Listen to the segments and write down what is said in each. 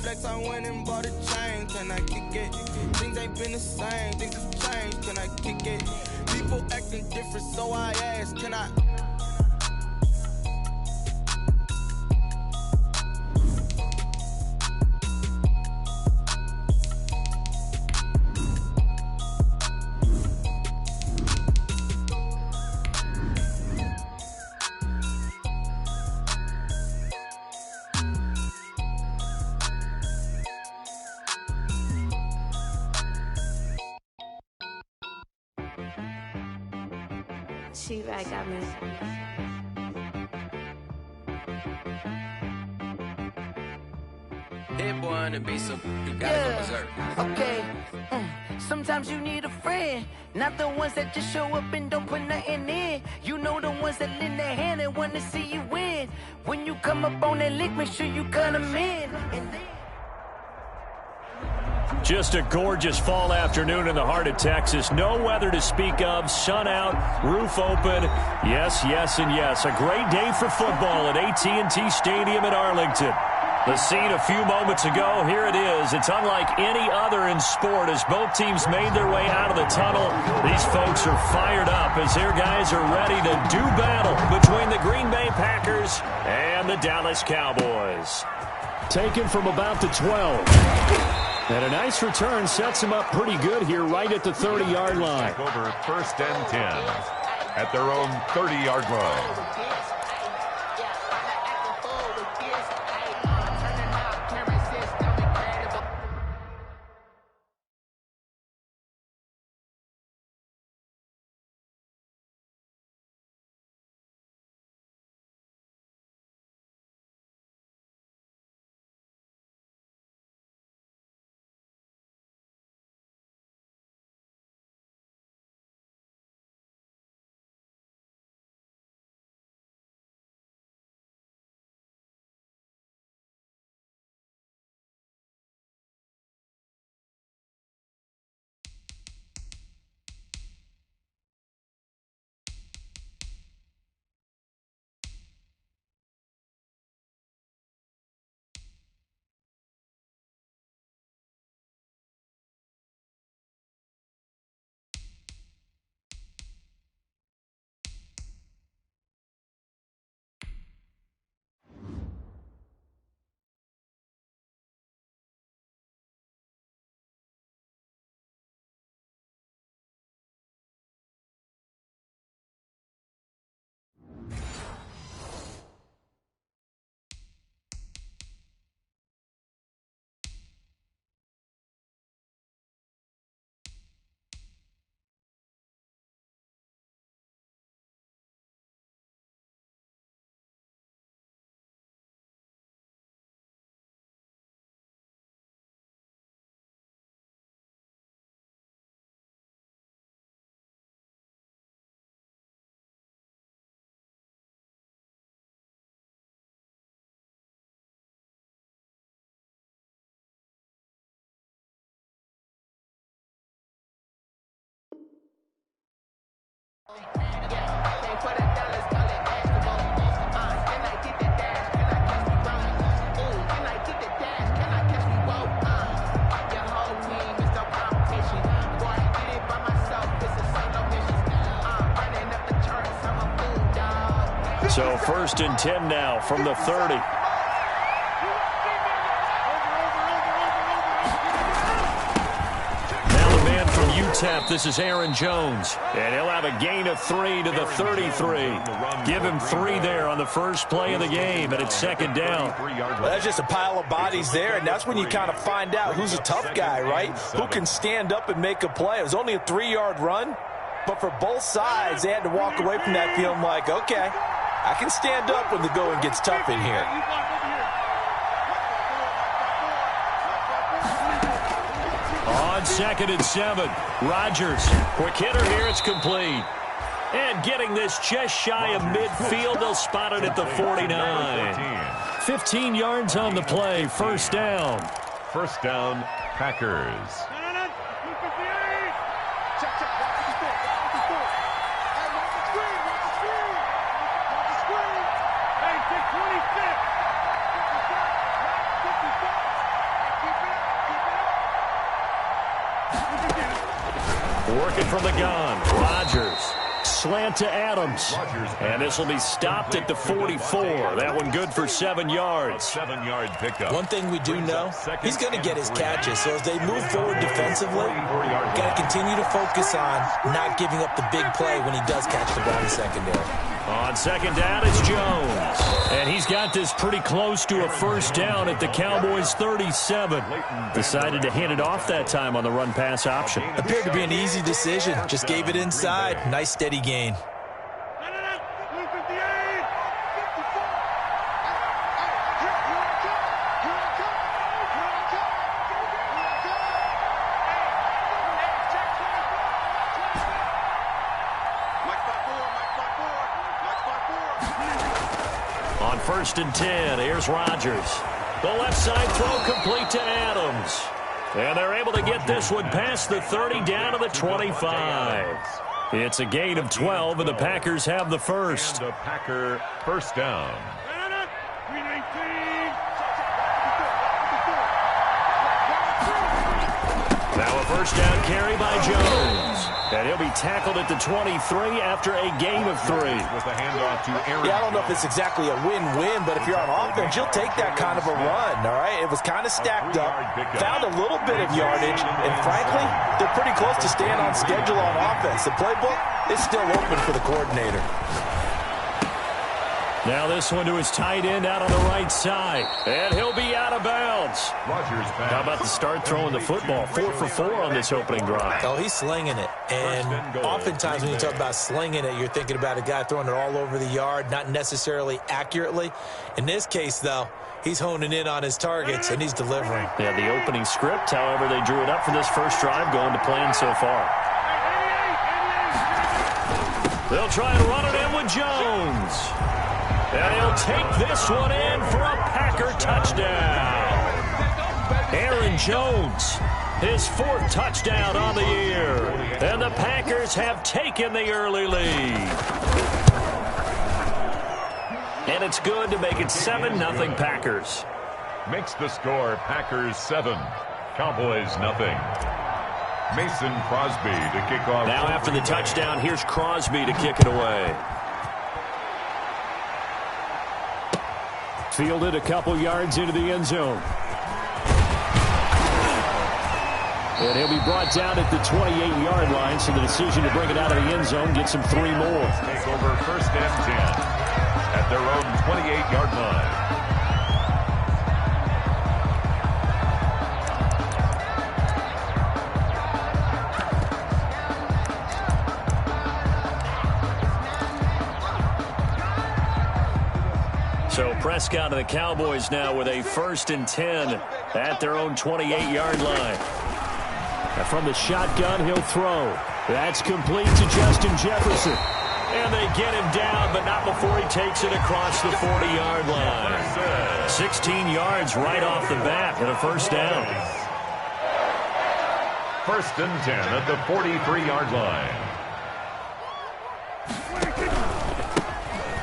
flex, I went and bought a chain. Can I kick it? Things ain't been the same, things have changed. Can I kick it? People acting different, so I ask, can I? She-Rag got me. Hit boy on the beat, so you gotta go berserk. Okay. Sometimes you need a friend, not the ones that just show up and don't put nothing in. You know the ones that lend their hand and want to see you win. When you come up on that lick, make sure you cut them in. And then just a gorgeous fall afternoon in the heart of Texas. No weather to speak of. Sun out, roof open. Yes, yes, and yes. A great day for football at AT&T Stadium in Arlington. The scene a few moments ago, here it is. It's unlike any other in sport as both teams made their way out of the tunnel. These folks are fired up as their guys are ready to do battle between the Green Bay Packers and the Dallas Cowboys. Taken from about the 12. And a nice return sets him up pretty good here right at the 30-yard line. Back over 1st and 10 at their own 30-yard line. So 1st and 10 now from the 30. Now the man from UTEP, this is Aaron Jones. And he'll have a gain of 3 to the 33. Give him 3 there on the first play of the game, and it's 2nd down. Well, that's just a pile of bodies there, and that's when you kind of find out who's a tough guy, right? Who can stand up and make a play. It was only a 3-yard run, but for both sides, they had to walk away from that feeling like, okay, I can stand up when the going gets tough in here. On 2nd and 7, Rodgers. Quick hitter here, it's complete. And getting this just shy of midfield, they'll spot it at the 49. 15 yards on the play, 1st down. 1st down, Packers. Working from the gun. Rodgers. Slant to Adams. And this will be stopped at the 44. That one good for 7 yards. 7-yard pickup. One thing we do know, he's going to get his catches. So as they move forward defensively, got to continue to focus on not giving up the big play when he does catch the ball in the secondary. On second down, it's Jones. And he's got this pretty close to a first down at the Cowboys' 37. Decided to hand it off that time on the run-pass option. Appeared to be an easy decision. Just gave it inside. Nice steady gain. On 1st and 10, here's Rodgers. The left side throw complete to Adams. And they're able to get this one past the 30 down to the 25. It's a gain of 12, and the Packers have the first. And the Packer first down. Now a first down carry by Jones. And he'll be tackled at the 23 after a gain of 3. With a handoff to Aaron. Yeah, I don't know if it's exactly a win-win, but if you're on offense, you'll take that kind of a run, all right? It was kind of stacked up, found a little bit of yardage, and frankly, they're pretty close to staying on schedule on offense. The playbook is still open for the coordinator. Now this one to his tight end out on the right side. And he'll be out of bounds. Rodgers back. How about to start throwing the football? 4 for 4 on this opening drive. Oh, he's slinging it. And oftentimes when you talk about slinging it, you're thinking about a guy throwing it all over the yard, not necessarily accurately. In this case, though, he's honing in on his targets, and he's delivering. Yeah, the opening script, however, they drew it up for this first drive, going to plan so far. They'll try and run it in with Jones. And he'll take this one in for a Packer touchdown. Aaron Jones, his 4th touchdown on the year. And the Packers have taken the early lead. And it's good to make it 7-0 Packers. Makes the score Packers 7, Cowboys 0. Mason Crosby to kick off. Now after the touchdown, here's Crosby to kick it away. Fielded a couple yards into the end zone. And he'll be brought down at the 28-yard line, so the decision to bring it out of the end zone gets him 3 more. Take over 1st and 10 at their own 28-yard line. So Prescott and the Cowboys now with a 1st and 10 at their own 28-yard line. And from the shotgun, he'll throw. That's complete to Justin Jefferson. And they get him down, but not before he takes it across the 40-yard line. 16 yards right off the bat and a first down. 1st and 10 at the 43-yard line.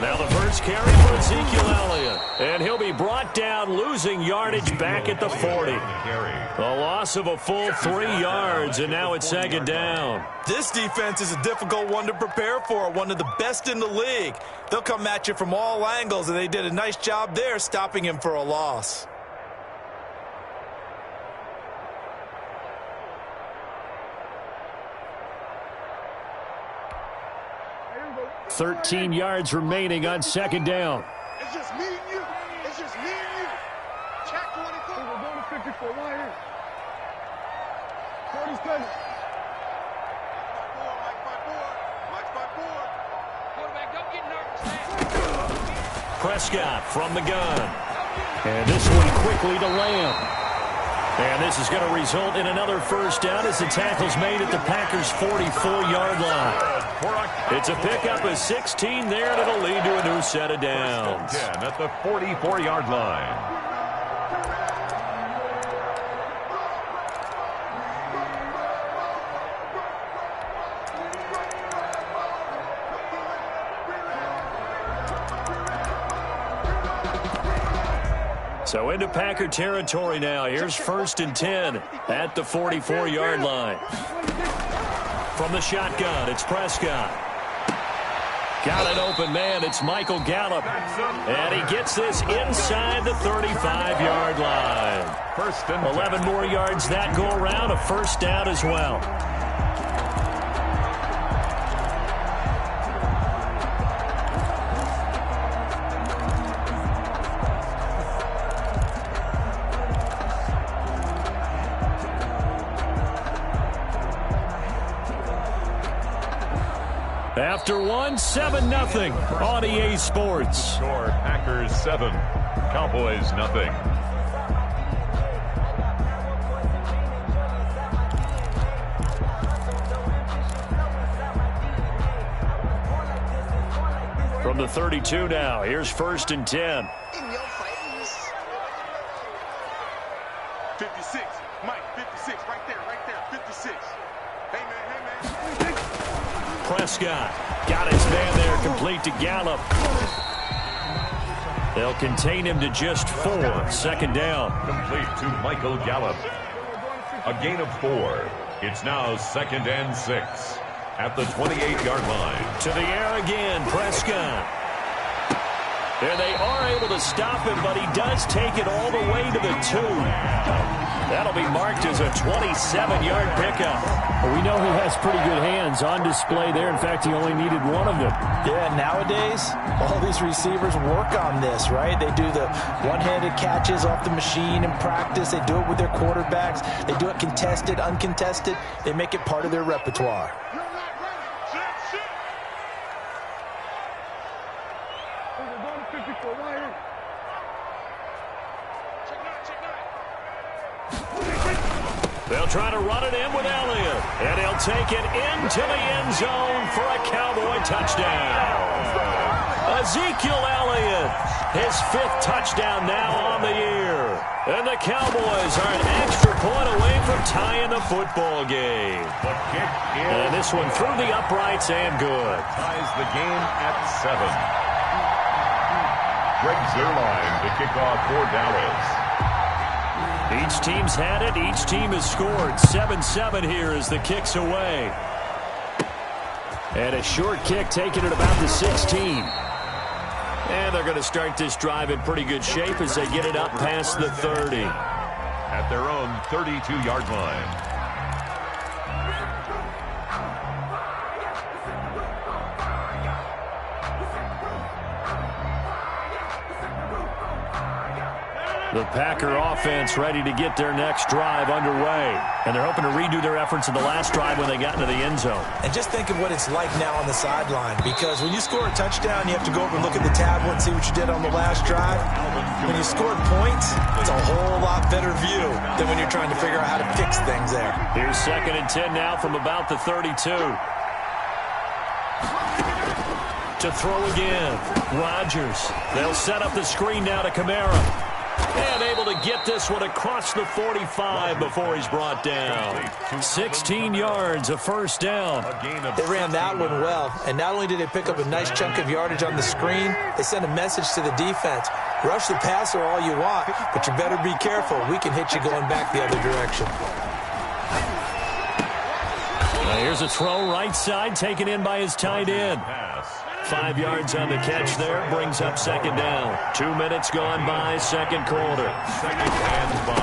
Now the first carry for Ezekiel Elliott. And he'll be brought down, losing yardage back at the 40. A loss of a full 3 yards, and now it's 2nd down. This defense is a difficult one to prepare for, one of the best in the league. They'll come at you from all angles, and they did a nice job there stopping him for a loss. 13 yards remaining on 2nd down. It's just me and you. It's just me and you. Check 24. We're going to 54 right here. 40 seconds. Quarterback, don't get nervous. Prescott from the gun. And this one quickly to Lamb. And this is going to result in another first down as the tackle's made at the Packers' 44-yard line. It's a pickup of 16 there, and it'll lead to a new set of downs. 10 at the 44-yard line. So into Packer territory now. Here's 1st and 10 at the 44-yard line. From the shotgun, it's Prescott. Got an open man. It's Michael Gallup. And he gets this inside the 35-yard line. First and 11 more yards that go around. A first down as well. After 7-0 on EA Sports. Score Packers 7, Cowboys nothing. From the 32 now, here's 1st and 10. In your face. 56, Mike, 56, right there, 56. Hey, man. Prescott got his man there, complete to Gallup. They'll contain him to just 4. 2nd down. Complete to Michael Gallup. A gain of 4. It's now 2nd and 6 at the 28-yard line. To the air again, Prescott. And they are able to stop him, but he does take it all the way to the 2. That'll be marked as a 27-yard pickup. Well, we know he has pretty good hands on display there. In fact, he only needed one of them. Yeah, nowadays, all these receivers work on this, right? They do the one-handed catches off the machine in practice. They do it with their quarterbacks. They do it contested, uncontested. They make it part of their repertoire. They'll try to run it in with Elliott. And he'll take it into the end zone for a Cowboy touchdown. Ezekiel Elliott, his 5th touchdown now on the year. And the Cowboys are an extra point away from tying the football game. The kick is And this one through the uprights and good. ties the game at 7. Greg Zuerlein to kick off for Dallas. Each team's had it. Each team has scored. 7-7 here as the kick's away. And a short kick taken at about the 16. And they're going to start this drive in pretty good shape as they get it up past the 30. At their own 32-yard line. The Packer offense ready to get their next drive underway. And they're hoping to redo their efforts in the last drive when they got into the end zone. And just think of what it's like now on the sideline, because when you score a touchdown, you have to go over and look at the tablet and see what you did on the last drive. When you scored points, it's a whole lot better view than when you're trying to figure out how to fix things there. Here's 2nd and 10 now from about the 32. To throw again, Rodgers. They'll set up the screen now to Kamara. And able to get this one across the 45 before he's brought down. 16 yards, a first down. They ran that one well, and not only did they pick up a nice chunk of yardage on the screen, they sent a message to the defense. Rush the passer all you want, but you better be careful. We can hit you going back the other direction. Now here's a throw right side, taken in by his tight end. 5 yards on the catch there, brings up 2nd down. 2 minutes gone by, 2nd quarter. 2nd and 5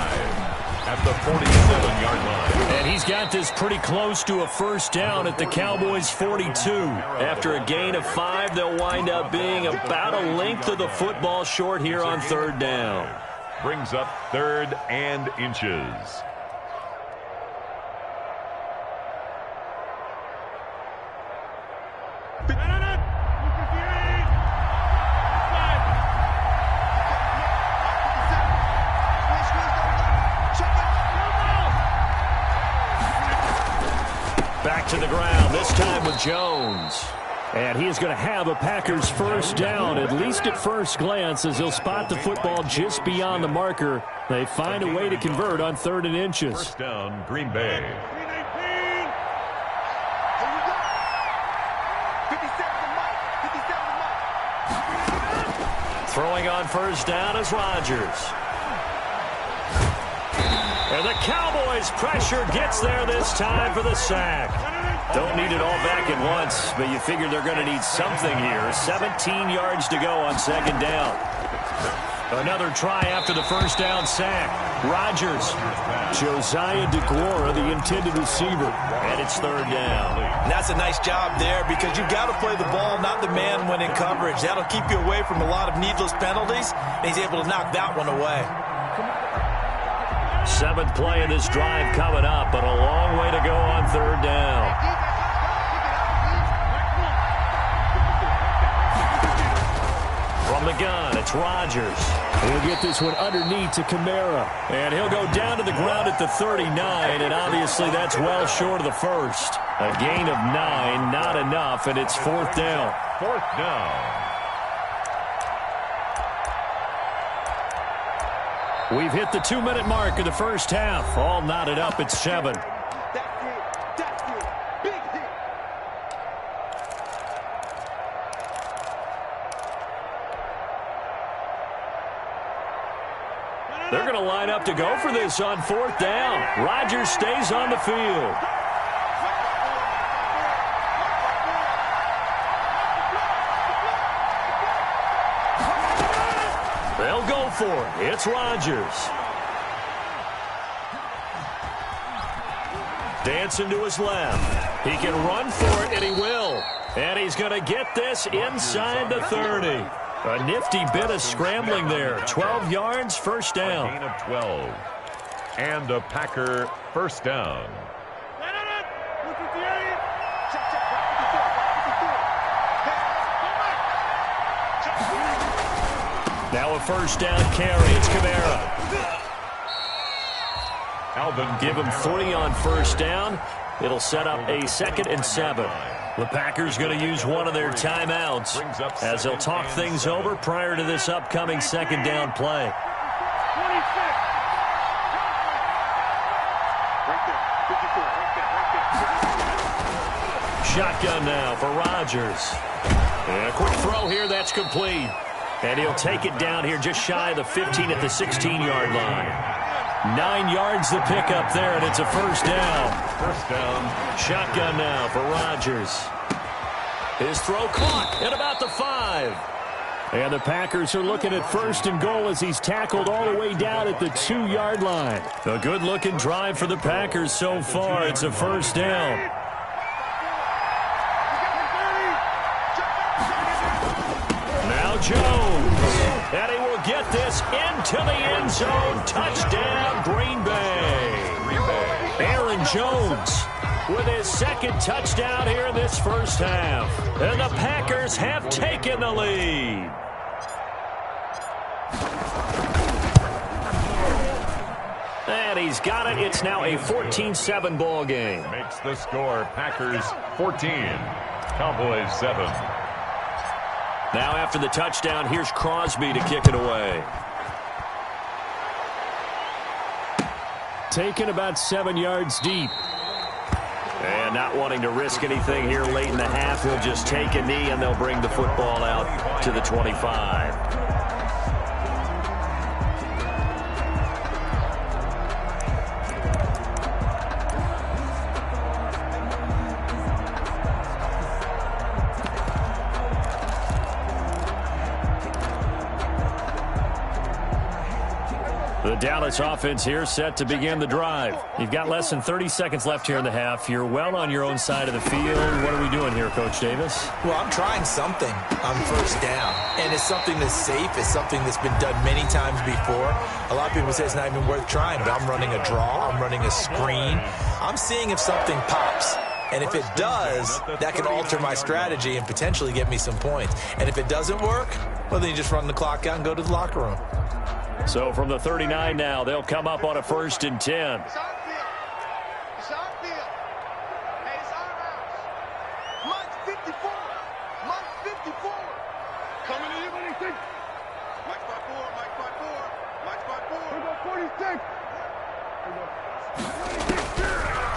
at the 47-yard line. And he's got this pretty close to a first down at the Cowboys' 42. After a gain of 5, they'll wind up being about a length of the football short here on 3rd down. Brings up 3rd and inches. Back to the ground, this time with Jones. And he is going to have a Packers first down, at least at first glance, as he'll spot the football just beyond the marker. They find a way to convert on 3rd and inches. First down, Green Bay. Throwing on first down is Rodgers. And the Cowboys' pressure gets there this time for the sack. Don't need it all back at once, but you figure they're going to need something here. 17 yards to go on second down. Another try after the first down sack. Rodgers. Josiah DeGuara, the intended receiver. And it's third down. And that's a nice job there because you've got to play the ball, not the man when in coverage. That'll keep you away from a lot of needless penalties, and he's able to knock that one away. Seventh play of this drive coming up, but a long way to go on third down. From the gun, it's Rodgers. He'll get this one underneath to Kamara. And he'll go down to the ground at the 39, and obviously that's well short of the first. A gain of 9, not enough, and it's fourth down. Fourth down. We've hit the 2-minute mark of the first half. All knotted up at 7. They're going to line up to go for this on fourth down. Rodgers stays on the field. They'll go for it. It's Rodgers. Dancing to his left. He can run for it, and he will. And he's going to get this inside the 30. A nifty bit of scrambling there. 12 yards, first down. A gain of 12. And a Packer first down. Now a first down carry. It's Kamara. Give him 3 on first down. It'll set up a 2nd and 7. The Packers going to use one of their timeouts as they'll talk things over prior to this upcoming second down play. Shotgun now for Rodgers. And a quick throw here, that's complete. And he'll take it down here just shy of the 15 at the 16-yard line. 9 yards to pick up there, and it's a first down. First down. Shotgun now for Rodgers. His throw caught at about the 5. And the Packers are looking at first and goal as he's tackled all the way down at the 2-yard line. A good-looking drive for the Packers so far. It's a first down. Now Jones. And he will get this into the end zone. Touchdown, Green Bay. Aaron Jones with his second touchdown here in this first half. And the Packers have taken the lead. And he's got it. It's now a 14-7 ball game. Makes the score Packers 14, Cowboys 7. Now after the touchdown, here's Crosby to kick it away. Taken about 7 yards deep. And not wanting to risk anything here late in the half, he'll just take a knee and they'll bring the football out to the 25. The Dallas offense here set to begin the drive. You've got less than 30 seconds left here in the half. You're well on your own side of the field. What are we doing here, Coach Davis? Well, I'm trying something on first down, and it's something that's safe. It's something that's been done many times before. A lot of people say it's not even worth trying, but I'm running a draw. I'm running a screen. I'm seeing if something pops. And if it does, that can alter my strategy and potentially get me some points. And if it doesn't work, well, then you just run the clock out and go to the locker room. So from the 39 now, they'll come up on a 1st and 10. It's our field. It's our field. Hey, it's our house. Mike 54. Mike 54. Coming to you, what do you think? Mike 54. Mike 54. Mike 54. We got 46.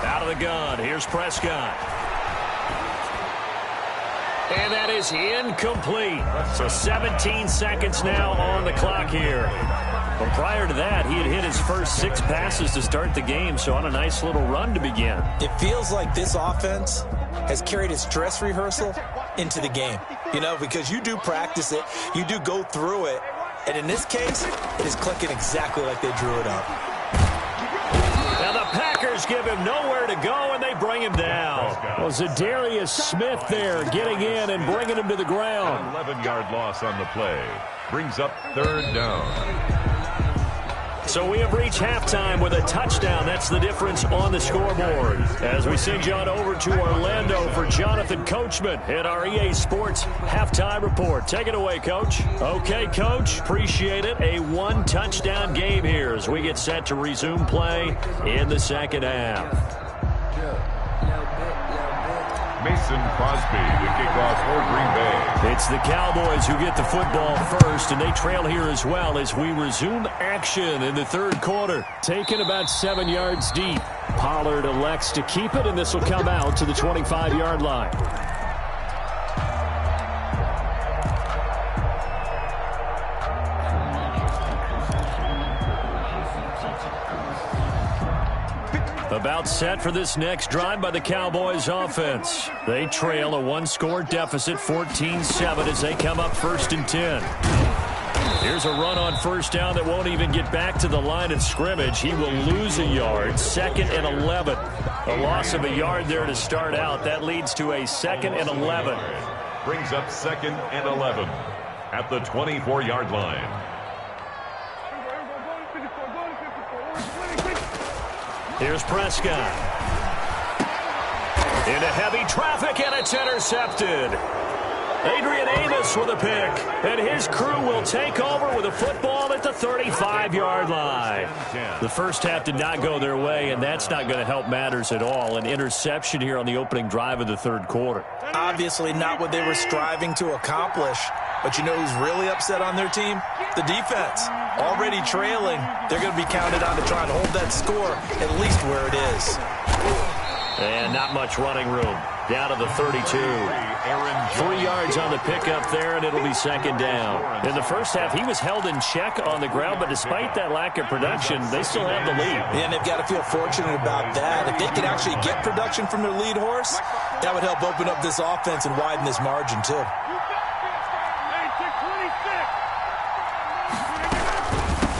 Out of the gun. Here's Prescott. And that is incomplete. So 17 seconds now on the clock here. Well, prior to that, he had hit his first 6 passes to start the game, so on a nice little run to begin. It feels like this offense has carried its dress rehearsal into the game, because you do practice it, you do go through it, and in this case, it is clicking exactly like they drew it up. Now the Packers give him nowhere to go, and they bring him down. Well, Zadarius Smith there getting in and bringing him to the ground. 11-yard loss on the play. Brings up 3rd down. So we have reached halftime with a touchdown. That's the difference on the scoreboard. As we send you on over to Orlando for Jonathan Coachman at our EA Sports Halftime Report. Take it away, Coach. Okay, Coach. Appreciate it. A 1-touchdown game here as we get set to resume play in the second half. Mason Crosby to kick off for Green Bay. It's the Cowboys who get the football first, and they trail here as well as we resume action in the 3rd quarter. Taken about 7 yards deep. Pollard elects to keep it, and this will come out to the 25-yard line. About set for this next drive by the Cowboys offense. They trail a 1-score deficit, 14-7, as they come up 1st and 10. Here's a run on 1st down that won't even get back to the line of scrimmage. He will lose a yard, 2nd and 11. A loss of a yard there to start out. That leads to a 2nd and 11. Brings up 2nd and 11 at the 24-yard line. Here's Prescott. Into heavy traffic, and it's intercepted. Adrian Amos with a pick, and his crew will take over with a football at the 35-yard line. The first half did not go their way, and that's not going to help matters at all. An interception here on the opening drive of the 3rd quarter. Obviously not what they were striving to accomplish. But you know who's really upset on their team? The defense. Already trailing. They're going to be counted on to try and hold that score at least where it is. And not much running room. Down to the 32. 3 yards on the pickup there, and it'll be 2nd down. In the first half, he was held in check on the ground, but despite that lack of production, they still have the lead. And they've got to feel fortunate about that. If they could actually get production from their lead horse, that would help open up this offense and widen this margin, too.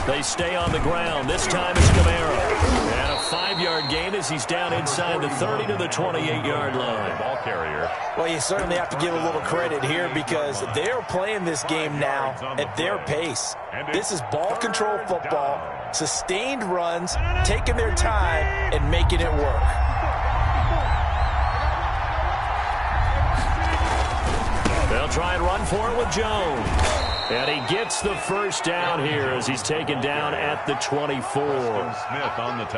They stay on the ground. This time it's Kamara. And a 5-yard gain as he's down inside the 30 to the 28-yard line. Ball carrier. Well, you certainly have to give a little credit here because they're playing this game now at their pace. This is ball control football, sustained runs, taking their time, and making it work. They'll try and run for it with Jones. And he gets the first down here as he's taken down at the 24.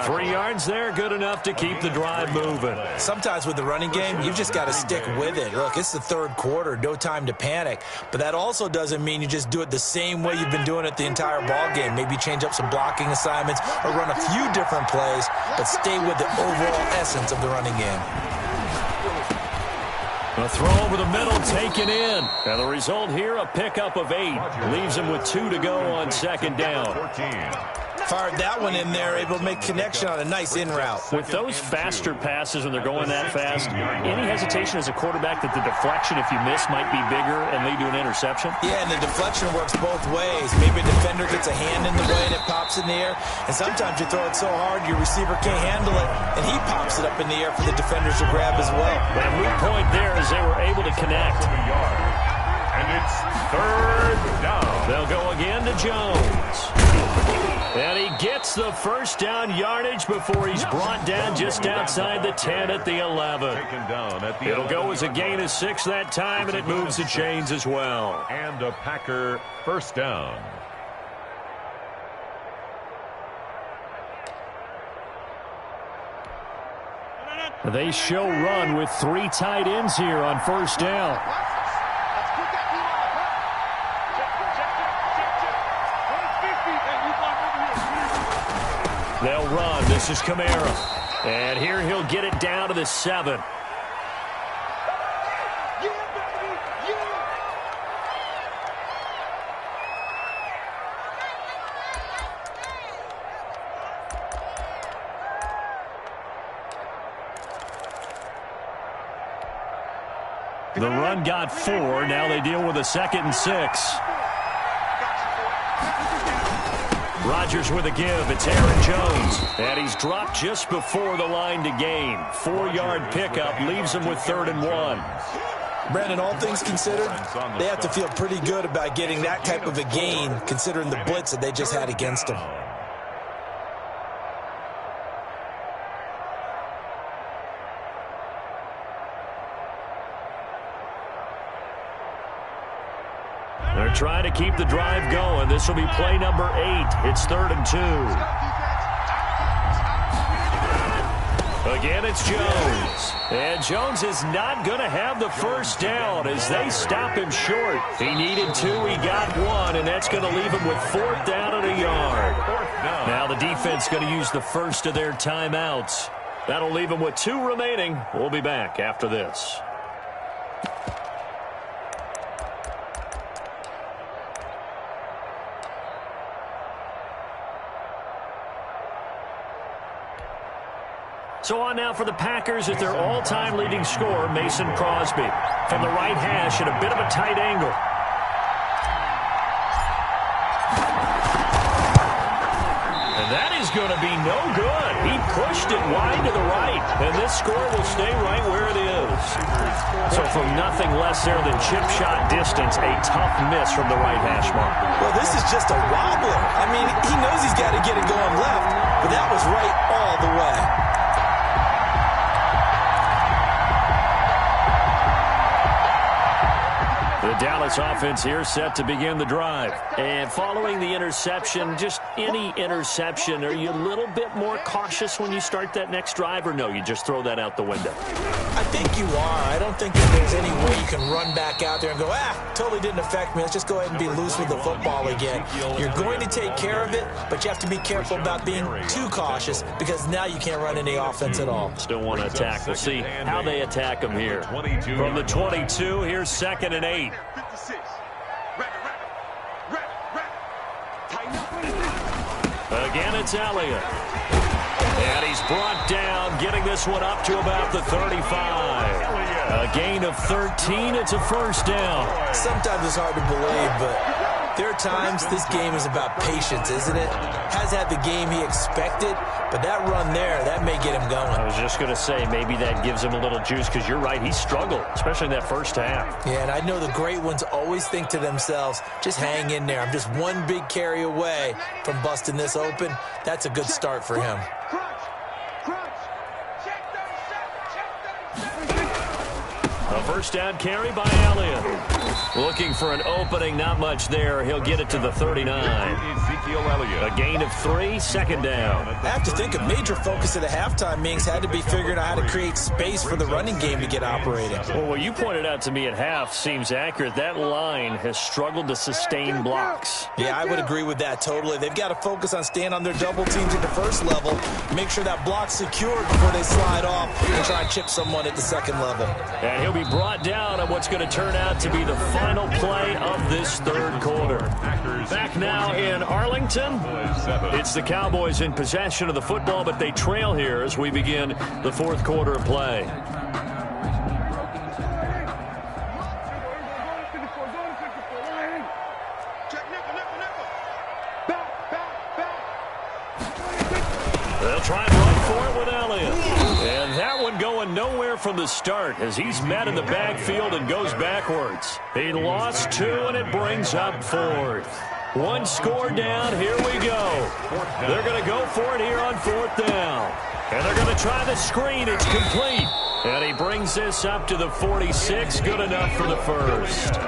3 yards there, good enough to keep the drive moving. Sometimes with the running game, you've just got to stick with it. Look, it's the 3rd quarter, no time to panic. But that also doesn't mean you just do it the same way you've been doing it the entire ball game. Maybe change up some blocking assignments or run a few different plays, but stay with the overall essence of the running game. A throw over the middle, taken in. And the result here, a pickup of 8. Leaves him with 2 to go on 2nd down. Fired that one in there, able to make connection on a nice in route. With those faster passes, when they're going that fast, any hesitation as a quarterback that the deflection, if you miss, might be bigger and lead to an interception? Yeah, and the deflection works both ways. Maybe a defender gets a hand in the way and it pops in the air. And sometimes you throw it so hard your receiver can't handle it, and he pops it up in the air for the defenders to grab as well. But a moot point there as they were able to connect. And it's 3rd down. They'll go again to Jones. And he gets the first down yardage before he's brought down just outside the 10 at the 11. It'll go as a gain of 6 that time, and it moves the chains as well. And a Packer first down. They show run with 3 tight ends here on 1st down. They'll run. This is Kamara. And here he'll get it down to the 7. The run got 4. Now they deal with a 2nd and 6. Rodgers with a give. It's Aaron Jones. And he's dropped just before the line to gain. 4-yard pickup leaves him with 3rd and 1. Brandon, all things considered, they have to feel pretty good about getting that type of a gain considering the blitz that they just had against them. They're trying to keep the drive going. This will be play number 8. It's 3rd and 2. Again, it's Jones. And Jones is not going to have the first down as they stop him short. He needed 2. He got 1, and that's going to leave him with 4th down and a yard. Now the defense going to use the first of their timeouts. That'll leave him with 2 remaining. We'll be back after this. So on now for the Packers at their all-time leading scorer, Mason Crosby. From the right hash at a bit of a tight angle. And that is going to be no good. He pushed it wide to the right. And this score will stay right where it is. So from nothing less there than chip shot distance, a tough miss from the right hash mark. Well, this is just a wobbler. I mean, he knows he's got to get it going left, but that was right all the way. The Dallas offense here set to begin the drive. And following the interception, just any interception, are you a little bit more cautious when you start that next drive, or no, you just throw that out the window? I think you are. I don't think that there's any way you can run back out there and go, totally didn't affect me. Let's just go ahead and be loose with the football again. You're going to take care of it, but you have to be careful about being too cautious because now you can't run any offense at all. Still want to attack. We'll see how they attack them here. From the 22, here's 2nd and 8. 56. Again, it's Elliott. And he's brought down, getting this one up to about the 35. A gain of 13. It's a first down. Sometimes it's hard to believe, but there are times this game is about patience, isn't it? Has had the game he expected, but that run there, that may get him going. I was just going to say, maybe that gives him a little juice, because you're right, he struggled, especially in that first half. Yeah, and I know the great ones always think to themselves, just hang in there. I'm just one big carry away from busting this open. That's a good start for him. A first down carry by Elliott. Looking for an opening, not much there. He'll get it to the 39. A gain of 3, 2nd down. I have to think a major focus of the halftime meetings had to be figuring out how to create space for the running game to get operating. Well, what you pointed out to me at half seems accurate. That line has struggled to sustain blocks. Yeah, I would agree with that totally. They've got to focus on staying on their double teams at the first level, make sure that block's secured before they slide off and try and chip someone at the second level. And he'll be brought down on what's going to turn out to be the final play of this 3rd quarter. Back now in Arlington, it's the Cowboys in possession of the football, but they trail here as we begin the 4th quarter of play. They'll try and run for it with Elliott. And that one going nowhere from the start as he's met in the backfield and goes backwards. He lost 2, and it brings up 4th. 1 score down. Here we go. They're going to go for it here on 4th down. And they're going to try the screen. It's complete. And he brings this up to the 46. Good enough for the first.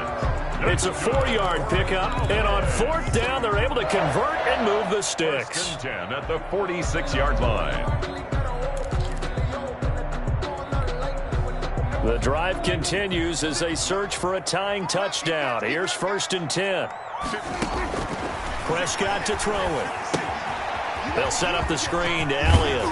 It's a 4-yard pickup, and on 4th down, they're able to convert and move the sticks. 10 at the 46-yard line. The drive continues as they search for a tying touchdown. Here's 1st and 10. Prescott to throw it. They'll set up the screen to Elliott.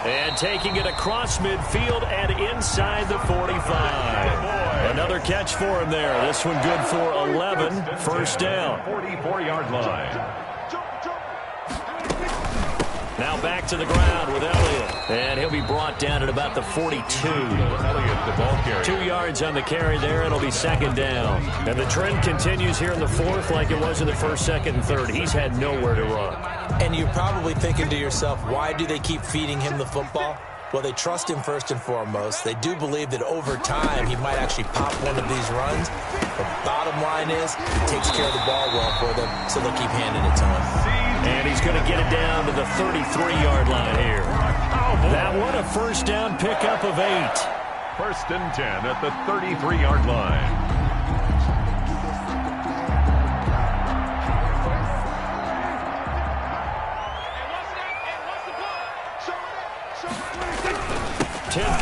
And taking it across midfield and inside the 45. Another catch for him there. This one good for 11. First down. 44-yard line. Now back to the ground with Elliott. And he'll be brought down at about the 42. Elliott, the ball carrier. 2 yards on the carry there. It'll be second down. And the trend continues here in the fourth like it was in the first, second, and third. He's had nowhere to run. And you're probably thinking to yourself, why do they keep feeding him the football? Well, they trust him first and foremost. They do believe that over time he might actually pop one of these runs. The bottom line is he takes care of the ball well for them, so they'll keep handing it to him. And he's going to get it down to the 33-yard line here. That one a first down pickup of 8. First and 10 at the 33-yard line.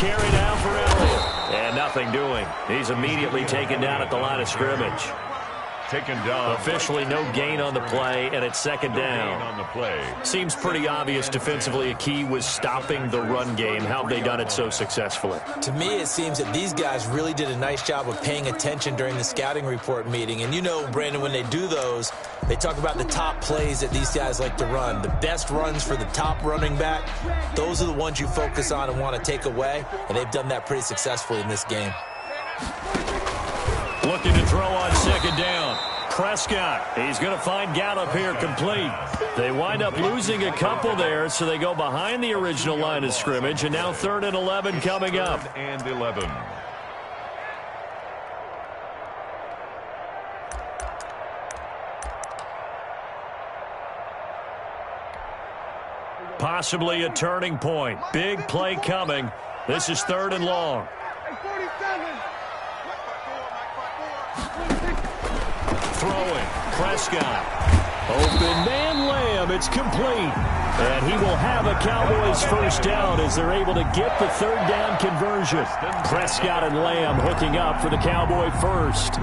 Carry now for Elliott. And nothing doing. He's immediately taken down at the line of scrimmage. Taken down. Officially no gain on the play, and it's second down. On the play. Seems pretty obvious defensively a key was stopping the run game. How have they done it so successfully? To me, it seems that these guys really did a nice job of paying attention during the scouting report meeting. And you know, Brandon, when they do those, they talk about the top plays that these guys like to run. The best runs for the top running back, those are the ones you focus on and want to take away. And they've done that pretty successfully in this game. Looking to throw on second down. Prescott, he's going to find Gallup here complete. They wind up losing a couple there, so they go behind the original line of scrimmage, and now 3rd and 11 coming up. 3rd and 11. Possibly a turning point. Big play coming. This is 3rd and long. Throwing. Prescott. Open man Lamb. It's complete. And he will have a Cowboys first down as they're able to get the 3rd down conversion. Prescott and Lamb hooking up for the Cowboy first.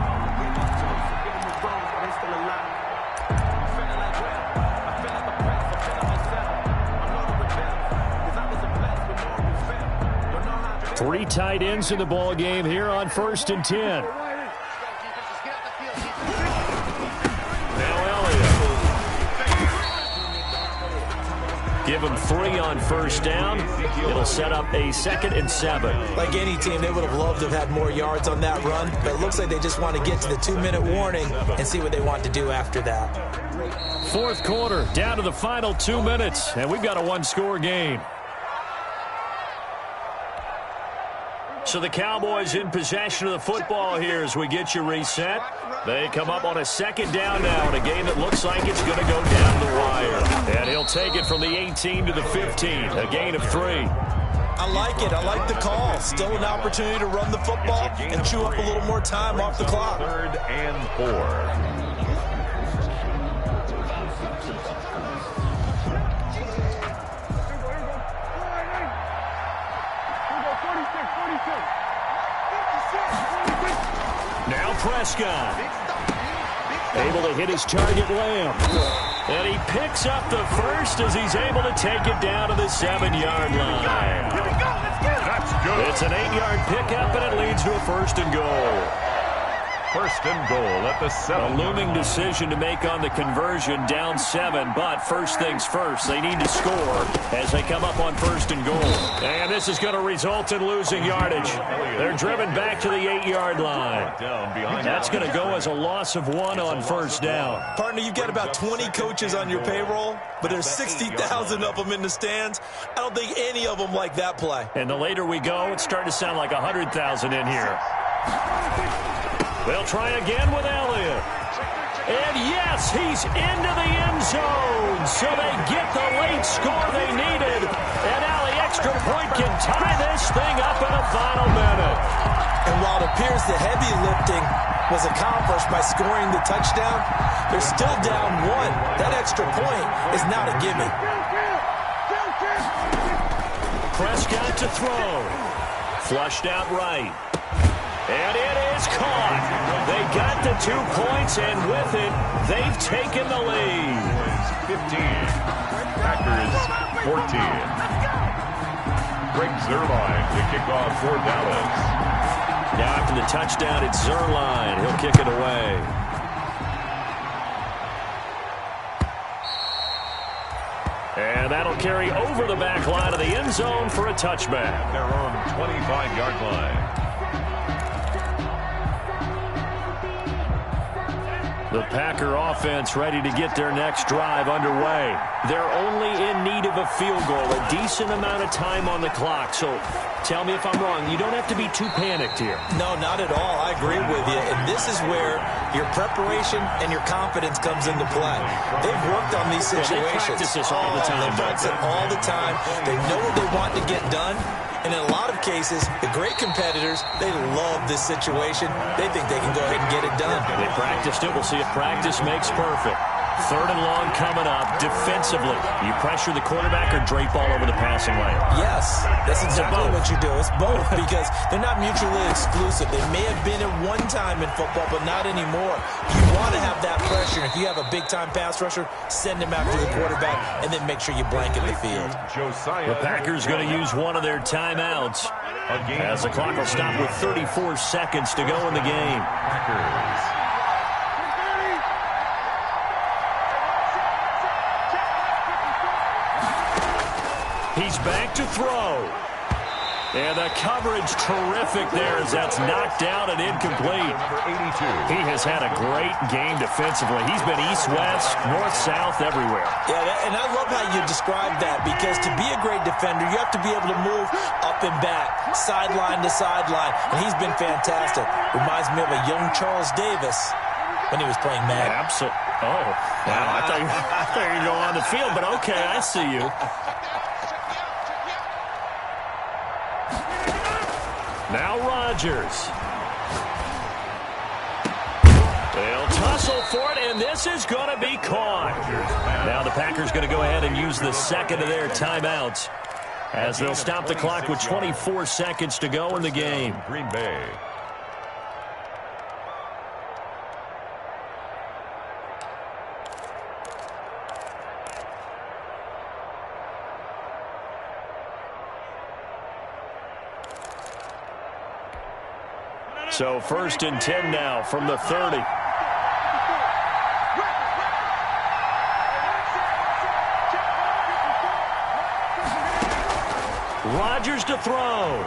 Three tight ends in the ball game here on 1st and 10. Give him 3 on first down. It'll set up a 2nd and 7. Like any team, they would have loved to have had more yards on that run, but it looks like they just want to get to the 2-minute warning and see what they want to do after that. 4th quarter, down to the final 2 minutes, and we've got a 1-score game. So the Cowboys in possession of the football here as we get you reset. They come up on a 2nd down now in a game that looks like it's going to go down the wire. And he'll take it from the 18 to the 15, a gain of 3. I like it. I like the call. Still an opportunity to run the football and chew up a little more time off the clock. 3rd and 4. Now Prescott. Able to hit his target, Lamb. And he picks up the first as he's able to take it down to the 7-yard line. That's good. It's an 8-yard pickup, and it leads to a 1st and goal. 1st and goal at the 7. A looming decision to make on the conversion, down 7, but first things first, they need to score as they come up on 1st and goal. And this is going to result in losing yardage. They're driven back to the 8-yard line. That's going to go as a loss of 1 on first down. Partner, you've got about 20 coaches on your payroll, but there's 60,000 of them in the stands. I don't think any of them like that play. And the later we go, it's starting to sound like 100,000 in here. They'll try again with Elliott. And yes, he's into the end zone. So they get the late score they needed. And now the extra point can tie this thing up in the final minute. And while it appears the heavy lifting was accomplished by scoring the touchdown, they're still down 1. That extra point is not a gimme. Prescott to throw. Flushed out right. And it is caught. They got the 2 points, and with it, they've taken the lead. 15. Packers 14. Greg Zuerlein to kick off for Dallas. Now after the touchdown, it's Zuerlein. He'll kick it away. And that'll carry over the back line of the end zone for a touchback. Their own 25-yard line. The Packer offense ready to get their next drive underway. They're only in need of a field goal, a decent amount of time on the clock. So tell me if I'm wrong. You don't have to be too panicked here. No, not at all. I agree with you. And this is where your preparation and your confidence comes into play. They've worked on these situations. They practice this all the time. They practice it all the time. They know what they want to get done. And in a lot of cases, the great competitors, they love this situation. They think they can go ahead and get it done. They practiced it. We'll see if practice makes perfect. 3rd and long coming up. Defensively, you pressure the quarterback or drape all over the passing lane? Yes, that's exactly what you do. It's both because they're not mutually exclusive. They may have been at one time in football, but not anymore. You want to have that pressure. If you have a big-time pass rusher, send him after the quarterback, and then make sure you blanket the field. The Packers going to use one of their timeouts as the clock will stop with 34 seconds to go in the game. He's back to throw. And the coverage terrific there as that's knocked down and incomplete. He has had a great game defensively. He's been east-west, north-south, everywhere. Yeah, and I love how you describe that because to be a great defender, you have to be able to move up and back, sideline to sideline, and he's been fantastic. Reminds me of a young Charles Davis when he was playing Madden. Absolutely. Oh, wow. I thought you were going on the field, but okay, I see you. Now Rodgers. They'll tussle for it, and this is going to be caught. Now the Packers going to go ahead and use the second of their timeouts as they'll stop the clock with 24 seconds to go in the game. Green Bay. So 1st and 10 now from the 30. Rodgers to throw.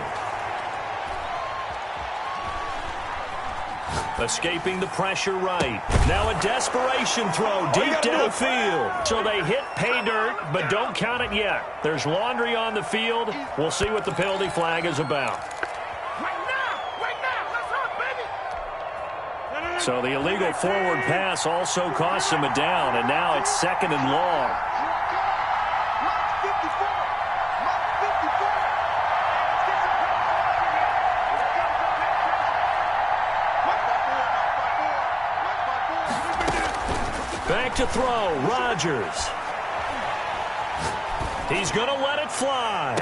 Escaping the pressure right. Now a desperation throw deep downfield. So they hit pay dirt, but don't count it yet. There's laundry on the field. We'll see what the penalty flag is about. So the illegal forward pass also costs him a down, and now it's 2nd and long. Back to throw, Rodgers. He's going to let it fly.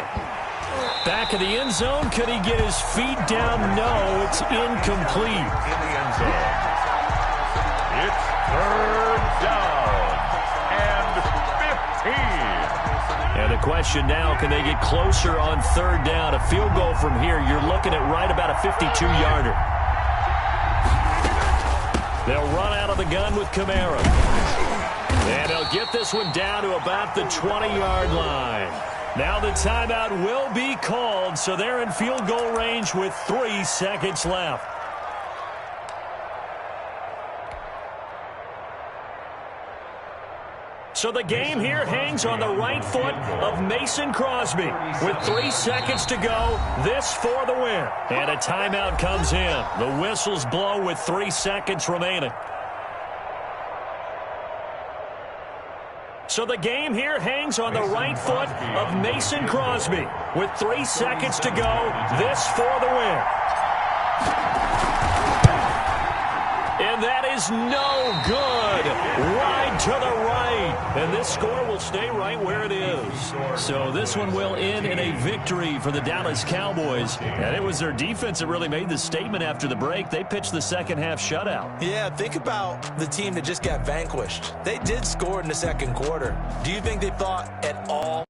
Back of the end zone. Could he get his feet down? No, it's incomplete. In the end zone. It's 3rd down and 15. And the question now, can they get closer on 3rd down? A field goal from here, you're looking at right about a 52-yarder. They'll run out of the gun with Kamara. And they'll get this one down to about the 20-yard line. Now the timeout will be called, so they're in field goal range with 3 seconds left. So the game here hangs on the right foot of Mason Crosby. With 3 seconds to go, this for the win. And a timeout comes in. The whistles blow with 3 seconds remaining. So the game here hangs on the right foot of Mason Crosby. With 3 seconds to go, this for the win. And that is no good. Wide to the right. And this score will stay right where it is. So this one will end in a victory for the Dallas Cowboys. And it was their defense that really made the statement after the break. They pitched the second half shutout. Yeah, think about the team that just got vanquished. They did score in the second quarter. Do you think they thought at all